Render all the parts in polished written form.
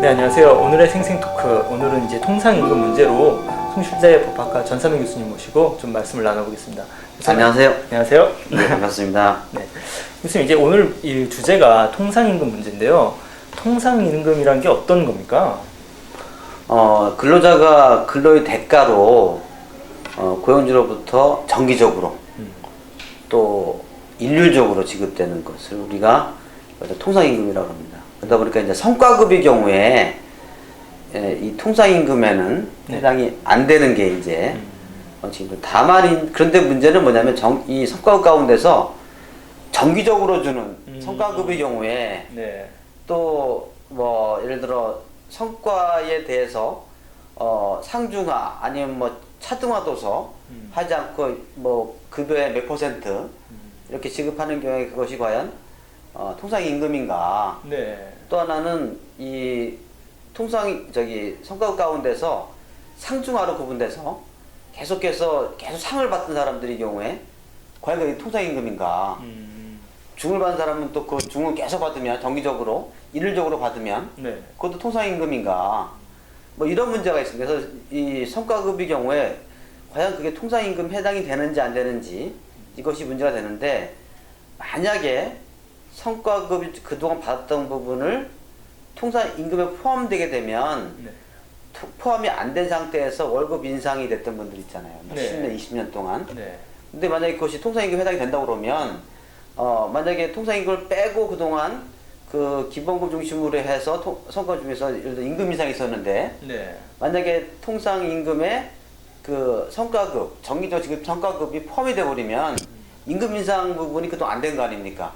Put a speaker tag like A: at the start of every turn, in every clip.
A: 네, 안녕하세요. 오늘의 생생토크, 오늘은 이제 통상임금 문제로 송실대 법학과 전삼인 교수님 모시고 좀 말씀을 나눠보겠습니다. 교수님,
B: 안녕하세요.
A: 안녕하세요.
B: 네, 반갑습니다.
A: 네, 교수님, 이제 오늘 이 주제가 통상임금 문제인데요. 통상임금이란 게 어떤 겁니까?
B: 근로자가 근로의 대가로 고용주로부터 정기적으로 또 일률적으로 지급되는 것을 우리가 통상임금이라고 합니다. 그러다 보니까 이제 성과급의 경우에 이 통상임금에는 해당이 안 되는 게 이제 지금 다만 그런데 문제는 뭐냐면 이 성과급 가운데서 정기적으로 주는 성과급의 경우에
A: 네.
B: 또 뭐 예를 들어 성과에 대해서 상중하 아니면 뭐 차등하도서 하지 않고 뭐 급여의 몇 퍼센트 이렇게 지급하는 경우에 그것이 과연 통상임금인가?
A: 네.
B: 또 하나는 이 성과급 가운데서 상중하로 구분돼서 계속해서 계속 상을 받던 사람들의 경우에 과연 그게 통상임금인가? 중을 받은 사람은 또 그 중을 계속 받으면 정기적으로 일률적으로 받으면
A: 네.
B: 그것도 통상임금인가? 뭐 이런 문제가 있습니다. 그래서 이 성과급의 경우에 과연 그게 통상임금 해당이 되는지 안 되는지 이것이 문제가 되는데, 만약에 성과급이 그동안 받았던 부분을 통상임금에 포함되게 되면
A: 네.
B: 포함이 안 된 상태에서 월급 인상이 됐던 분들 있잖아요. 뭐
A: 네.
B: 10년, 20년 동안.
A: 네.
B: 근데 만약에 그것이 통상임금 해당이 된다고 그러면 만약에 통상임금을 빼고 그동안 그 기본급 중심으로 해서 성과 중에서 예를 들어 임금 인상이 있었는데,
A: 네.
B: 만약에 통상임금에 그 성과급, 정기적 지급 성과급이 포함이 돼버리면 임금 인상 부분이 그동안 안 된 거 아닙니까?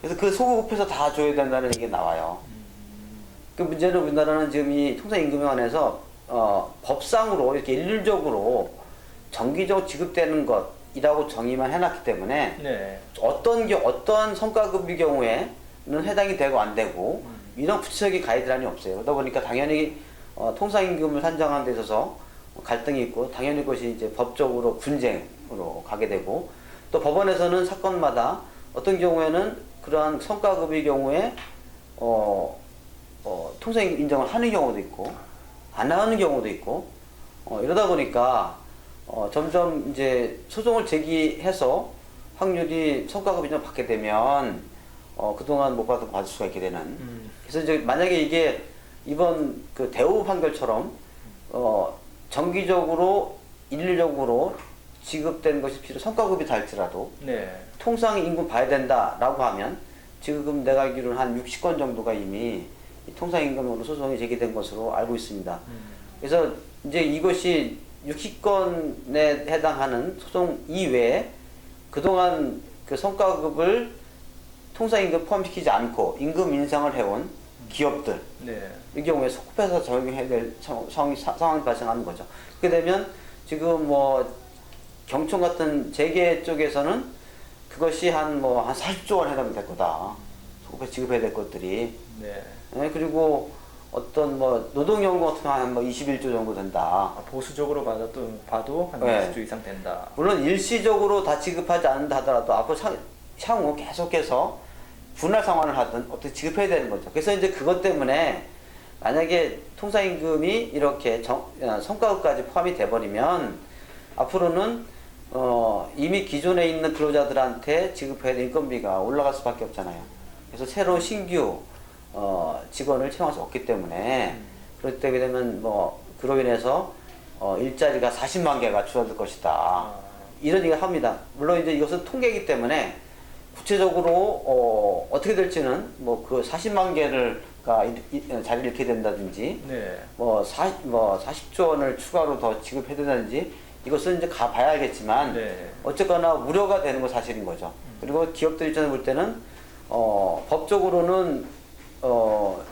B: 그래서 그 소급해서 다 줘야 된다는 얘기가 나와요. 그 문제는 우리나라는 지금 이 통상임금에 관해서 법상으로 이렇게 일률적으로 정기적으로 지급되는 것이라고 정의만 해놨기 때문에
A: 네.
B: 어떤 성과급의 경우에는 해당이 되고 안 되고 이런 구체적인 가이드라인이 없어요. 그러다 보니까 당연히 통상임금을 산정하는 데 있어서 갈등이 있고, 당연히 그것이 이제 법적으로 분쟁으로 가게 되고, 또 법원에서는 사건마다 어떤 경우에는 그러한 성과급의 경우에 통상임금 인정을 하는 경우도 있고 안 하는 경우도 있고, 이러다 보니까 점점 이제 소송을 제기해서 확률이 성과급 인정 받게 되면 그동안 못 받은 거 받을 수가 있게 되는. 그래서 이제 만약에 이게 이번 그 대우 판결처럼 정기적으로 일률적으로 지급된 것이 성과급이 달지라도
A: 네.
B: 통상임금 봐야 된다라고 하면, 지금 내가 알기로는 한 60건 정도가 이미 통상임금으로 소송이 제기된 것으로 알고 있습니다. 그래서 이제 이것이 60건에 해당하는 소송 이외에 그동안 그 성과급을 통상임금 포함시키지 않고 임금 인상을 해온 기업들,
A: 네.
B: 이 경우에 소급해서 적용해야 될 상황이 발생하는 거죠. 그렇게 되면 지금 뭐 경총 같은 재계 쪽에서는 그것이 한 40조 원 해당이 될 거다. 소급해서 지급해야 될 것들이.
A: 네.
B: 네, 그리고 어떤 노동연금 같은 한 21조 정도 된다.
A: 보수적으로 봐도 한
B: 네.
A: 20조 이상 된다.
B: 물론 일시적으로 다 지급하지 않는다 하더라도 앞으로 향후 계속해서 분할 상환을 하든 어떻게 지급해야 되는 거죠. 그래서 이제 그것 때문에 만약에 통상임금이 이렇게 성과급까지 포함이 돼버리면 앞으로는 이미 기존에 있는 근로자들한테 지급해야 될 인건비가 올라갈 수밖에 없잖아요. 그래서 새로운 신규 직원을 채용할 수 없기 때문에 그럴 때 되면 그로 인해서 일자리가 40만 개가 줄어들 것이다. 이런 얘기를 합니다. 물론 이제 이것은 통계이기 때문에 구체적으로 어떻게 될지는 그 40만 개를 자리를 잃게 된다든지,
A: 네.
B: 40조 원을 추가로 더 지급해야 된다든지, 이것은 이제 가봐야 알겠지만,
A: 네.
B: 어쨌거나 우려가 되는 건 사실인 거죠. 그리고 기업들 입장에서 볼 때는 법적으로는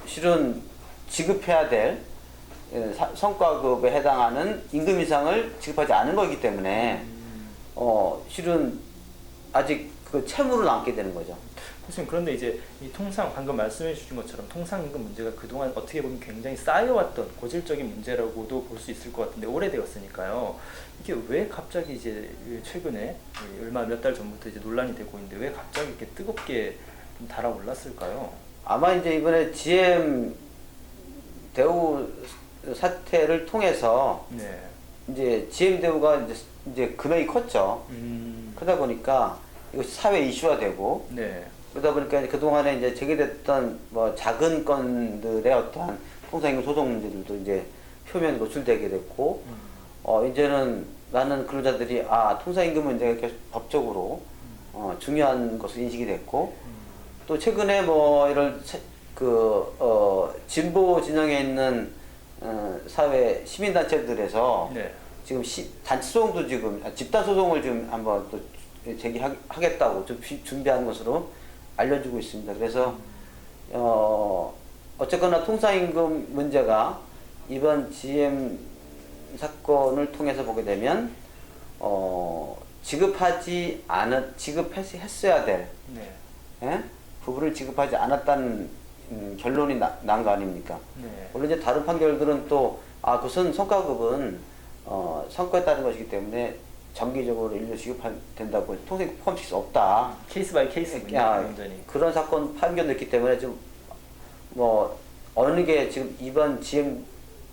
B: 실은 지급해야 될 성과급에 해당하는 임금 이상을 지급하지 않은 거기 때문에 실은 아직 그 채무로 남게 되는 거죠.
A: 교수님, 그런데 이제 이 방금 말씀해 주신 것처럼 통상임금 문제가 그동안 어떻게 보면 굉장히 쌓여왔던 고질적인 문제라고도 볼 수 있을 것 같은데, 오래되었으니까요. 이게 왜 갑자기 이제 최근에 얼마 몇 달 전부터 이제 논란이 되고 있는데 왜 갑자기 이렇게 뜨겁게 좀 달아올랐을까요?
B: 아마 이제 이번에 GM 대우 사태를 통해서
A: 네.
B: 이제 GM 대우가 이제 금액이 컸죠. 그러다 보니까 이것이 사회 이슈화 되고
A: 네.
B: 그러다 보니까 그 동안에 이제 제기됐던 뭐 작은 건들의 어떠한 통상임금 소송 문제들도 이제 표면 노출되게 됐고 이제는 많은 근로자들이 통상임금 문제가 이렇게 법적으로 중요한 것으로 인식이 됐고 또 최근에 뭐 이런 진보 진영에 있는 사회 시민단체들에서
A: 네.
B: 지금 단체 소송도 지금 집단 소송을 지금 한번 또 제기하겠다고 좀 준비하는 것으로 알려지고 있습니다. 그래서 어쨌거나 통상임금 문제가 이번 GM 사건을 통해서 보게 되면 지급했어야 될
A: 네.
B: 예? 부분을 지급하지 않았다는 결론이 난 거 아닙니까?
A: 네.
B: 물론 이제 다른 판결들은 또 그것은 성과급은 성과에 따른 것이기 때문에 정기적으로 일률 지급된다고 통상 포함시킬 수 없다.
A: 케이스 바이 케이스군요. 완전히.
B: 그런 사건 판결도 있기 때문에 좀 뭐 어느 게 지금 이번 GM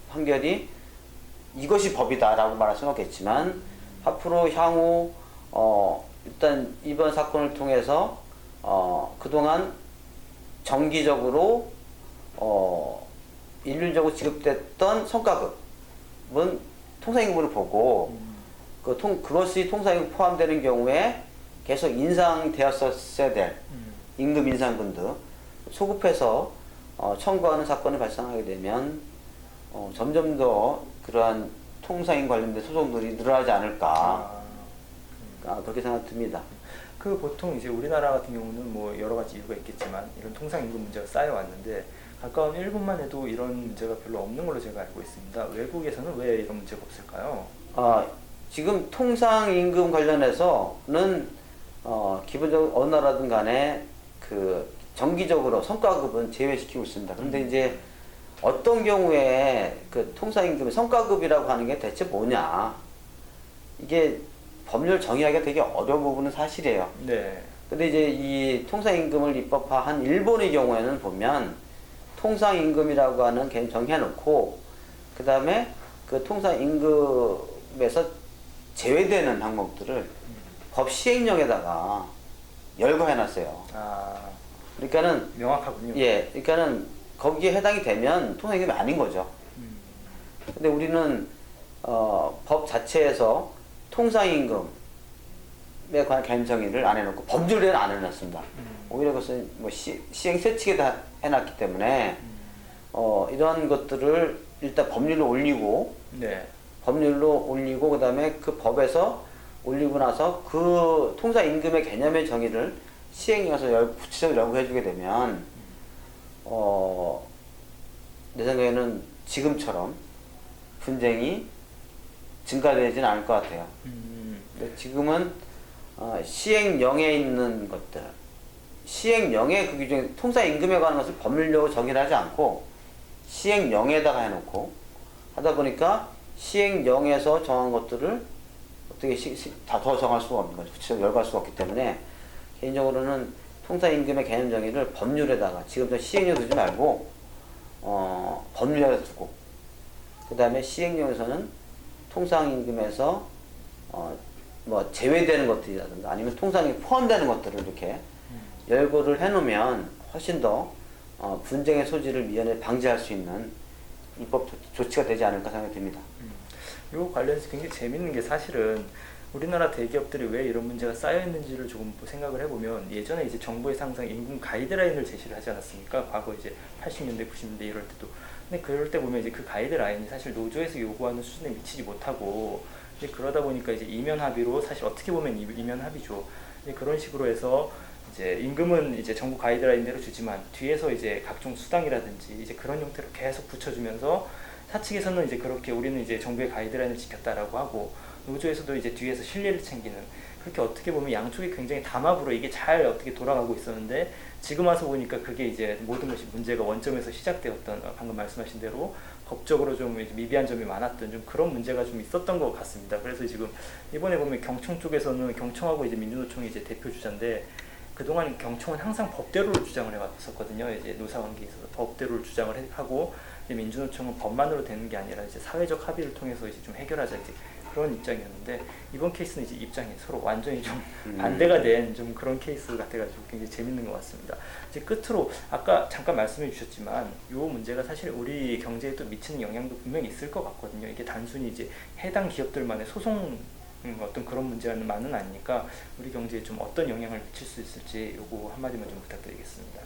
B: 판결이 이것이 법이다라고 말할 수는 없겠지만 앞으로 향후 일단 이번 사건을 통해서 그동안 정기적으로 일률적으로 지급됐던 성과급은 통상임금으로 보고 그것이 통상임금 포함되는 경우에 계속 인상되었어야 될 임금 인상분 등 소급해서 청구하는 사건이 발생하게 되면 점점 더 그러한 통상임 관련된 소송들이 늘어나지 않을까 그렇게 생각됩니다.
A: 그 보통 이제 우리나라 같은 경우는 뭐 여러 가지 이유가 있겠지만 이런 통상임금 문제가 쌓여왔는데 가까운 일본만 해도 이런 문제가 별로 없는 걸로 제가 알고 있습니다. 외국에서는 왜 이런 문제가 없을까요?
B: 지금 통상임금 관련해서는 기본적으로 어느 나라든 간에 그 정기적으로 성과급은 제외시키고 있습니다. 그런데 이제 어떤 경우에 그 통상임금의 성과급이라고 하는 게 대체 뭐냐? 이게 법률 정의하기가 되게 어려운 부분은 사실이에요.
A: 네.
B: 근데 이제 이 통상임금을 입법화한 일본의 경우에는 보면 통상임금이라고 하는 개념 정의해놓고 그 다음에 그 통상임금에서 제외되는 항목들을 법 시행령에다가 열거해놨어요. 그러니까는
A: 명확하군요.
B: 예, 그러니까는 거기에 해당이 되면 통상임금이 아닌 거죠. 근데 우리는 법 자체에서 통상임금에 관한 개념 정의를 안 해놓고 법률에는 안 해놨습니다. 오히려 그것은 뭐 시행 세칙에 다 해놨기 때문에 이러한 것들을 일단 법률로 올리고
A: 네.
B: 그 다음에 그 법에서 올리고 나서 그 통상임금의 개념의 정의를 시행령에서 구체적으로 연구해주게 되면 내 생각에는 지금처럼 분쟁이 증가되지는 않을 것 같아요. 근데 지금은 시행령에 있는 것들, 시행령의 그 규정, 통상임금에 관한 것을 법률적으로 정의를 하지 않고 시행령에다가 해놓고 하다 보니까 시행령에서 정한 것들을 어떻게 다 더 정할 수가 없는 거죠. 구체적으로 열거할 수가 없기 때문에 개인적으로는 통상임금의 개념 정의를 법률에다가 지금부터 시행령 두지 말고 법률에다 두고 그 다음에 시행령에서는 통상임금에서 뭐 제외되는 것들이라든가 아니면 통상임금에 포함되는 것들을 이렇게 열거를 해놓으면 훨씬 더 분쟁의 소지를 미연에 방지할 수 있는 입법 조치가 되지 않을까 생각이 듭니다.
A: 이 관련해서 굉장히 재밌는 게 사실은 우리나라 대기업들이 왜 이런 문제가 쌓여 있는지를 조금 생각을 해보면 예전에 이제 정부에서 항상 임금 가이드라인을 제시를 하지 않았습니까? 과거 이제 80년대, 90년대 이럴 때도. 근데 그럴 때 보면 이제 그 가이드라인이 사실 노조에서 요구하는 수준에 미치지 못하고 이제 그러다 보니까 이제 이면 합의로 사실 어떻게 보면 이면 합의죠. 이제 그런 식으로 해서 이제 임금은 이제 정부 가이드라인대로 주지만 뒤에서 이제 각종 수당이라든지 이제 그런 형태로 계속 붙여주면서 사측에서는 이제 그렇게 우리는 이제 정부의 가이드라인을 지켰다라고 하고 노조에서도 이제 뒤에서 실리를 챙기는 그렇게 어떻게 보면 양쪽이 굉장히 담합으로 이게 잘 어떻게 돌아가고 있었는데 지금 와서 보니까 그게 이제 모든 것이 문제가 원점에서 시작되었던 방금 말씀하신 대로 법적으로 좀 미비한 점이 많았던 좀 그런 문제가 좀 있었던 것 같습니다. 그래서 지금 이번에 보면 경청 쪽에서는 경청하고 이제 민주노총이 이제 대표 주자인데 그동안 경총은 항상 법대로를 주장을 해왔었거든요. 이제 노사관계에 있어서 법대로를 주장을 하고 이제 민주노총은 법만으로 되는 게 아니라 이제 사회적 합의를 통해서 이제 좀 해결하자 이제 그런 입장이었는데 이번 케이스는 이제 입장이 서로 완전히 좀 반대가 된 좀 그런 케이스 같아가지고 굉장히 재밌는 것 같습니다. 이제 끝으로 아까 잠깐 말씀해 주셨지만 이 문제가 사실 우리 경제에 또 미치는 영향도 분명히 있을 것 같거든요. 이게 단순히 이제 해당 기업들만의 소송 어떤 그런 문제만은 아니니까 우리 경제에 좀 어떤 영향을 미칠 수 있을지 요거 한마디만 좀 부탁드리겠습니다.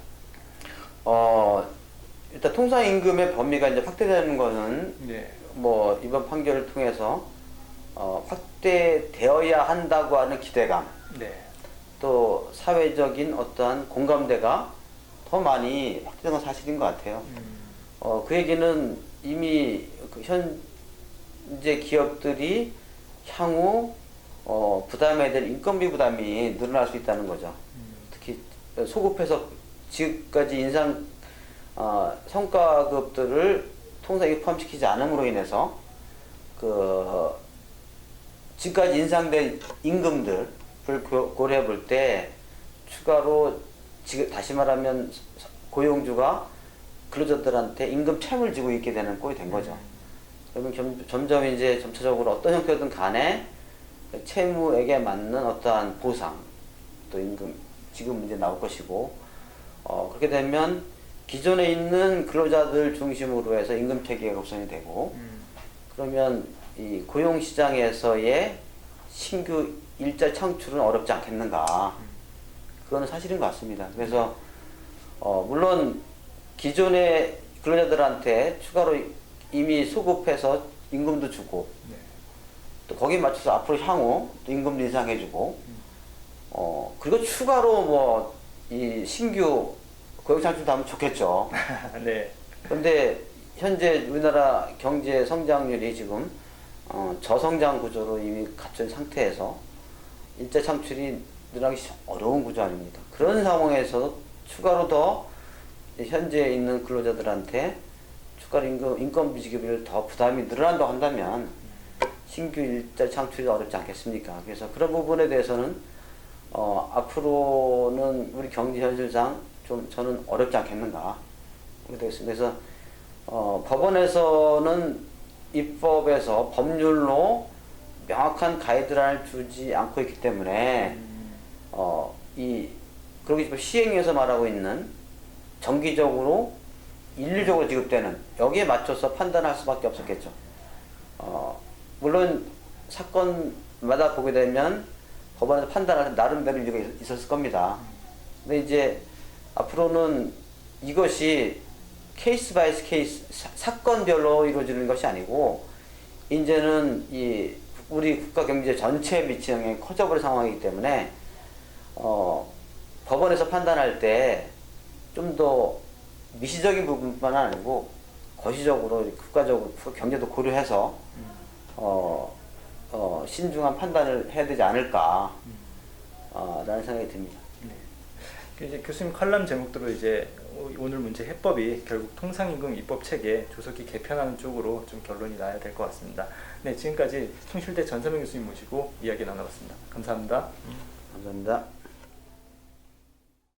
B: 일단 통상임금의 범위가 이제 확대되는 거는
A: 네.
B: 뭐 이번 판결을 통해서 확대되어야 한다고 하는 기대감,
A: 네.
B: 또 사회적인 어떠한 공감대가 더 많이 확대된 건 사실인 것 같아요. 그 얘기는 이미 그 현재 기업들이 향후 부담해야 될 인건비 부담이 늘어날 수 있다는 거죠. 특히 소급해서 지금까지 인상 성과급들을 통상에 포함시키지 않음으로 인해서 그 지금까지 인상된 임금들을 고려해 볼 때 추가로 지금 다시 말하면 고용주가 근로자들한테 임금 채무를 지고 있게 되는 꼴이 된 거죠. 그러면 점점 이제 점차적으로 어떤 형태든 간에 채무에게 맞는 어떠한 보상 또 임금 지급 문제 나올 것이고 그렇게 되면 기존에 있는 근로자들 중심으로 해서 임금 체계가 구성이 되고 그러면 이 고용 시장에서의 신규 일자 창출은 어렵지 않겠는가. 그거는 사실인 것 같습니다. 그래서 물론 기존의 근로자들한테 추가로 이미 소급해서 임금도 주고
A: 네.
B: 또 거기에 맞춰서 앞으로 향후 또 임금도 인상해주고 그리고 추가로 뭐 이 신규 고용 창출도 하면 좋겠죠.
A: 네.
B: 그런데 현재 우리나라 경제 성장률이 지금 저성장 구조로 이미 갇힌 상태에서 일자 창출이 늘어나기 어려운 구조 아닙니까? 그런 상황에서 추가로 더 현재 있는 근로자들한테 추가 인건비 지급을 더 부담이 늘어난다고 한다면 신규 일자 창출이 어렵지 않겠습니까? 그래서 그런 부분에 대해서는 앞으로는 우리 경제 현실상 좀 저는 어렵지 않겠는가 그렇게 되겠습니다. 그래서 법원에서는 입법에서 법률로 명확한 가이드라인을 주지 않고 있기 때문에 그러기 시행위에서 말하고 있는 정기적으로 일률적으로 지급되는 여기에 맞춰서 판단할 수밖에 없었겠죠. 물론 사건마다 보게 되면 법원에서 판단할 나름대로 이유가 있었을 겁니다. 근데 이제 앞으로는 이것이 케이스 바이 케이스 사건별로 이루어지는 것이 아니고 이제는 이 우리 국가 경제 전체에 미치는 영향이 커져버린 상황이기 때문에 법원에서 판단할 때 좀 더 미시적인 부분뿐만 아니고 거시적으로 국가적으로 경제도 고려해서 신중한 판단을 해야 되지 않을까 라는 생각이 듭니다.
A: 네. 이제 교수님 칼럼 제목대로 이제 오늘 문제 해법이 결국 통상임금 입법 체계 조속히 개편하는 쪽으로 좀 결론이 나야 될 것 같습니다. 네, 지금까지 충실대 전서명 교수님 모시고 이야기 나눠봤습니다. 감사합니다.
B: 감사합니다.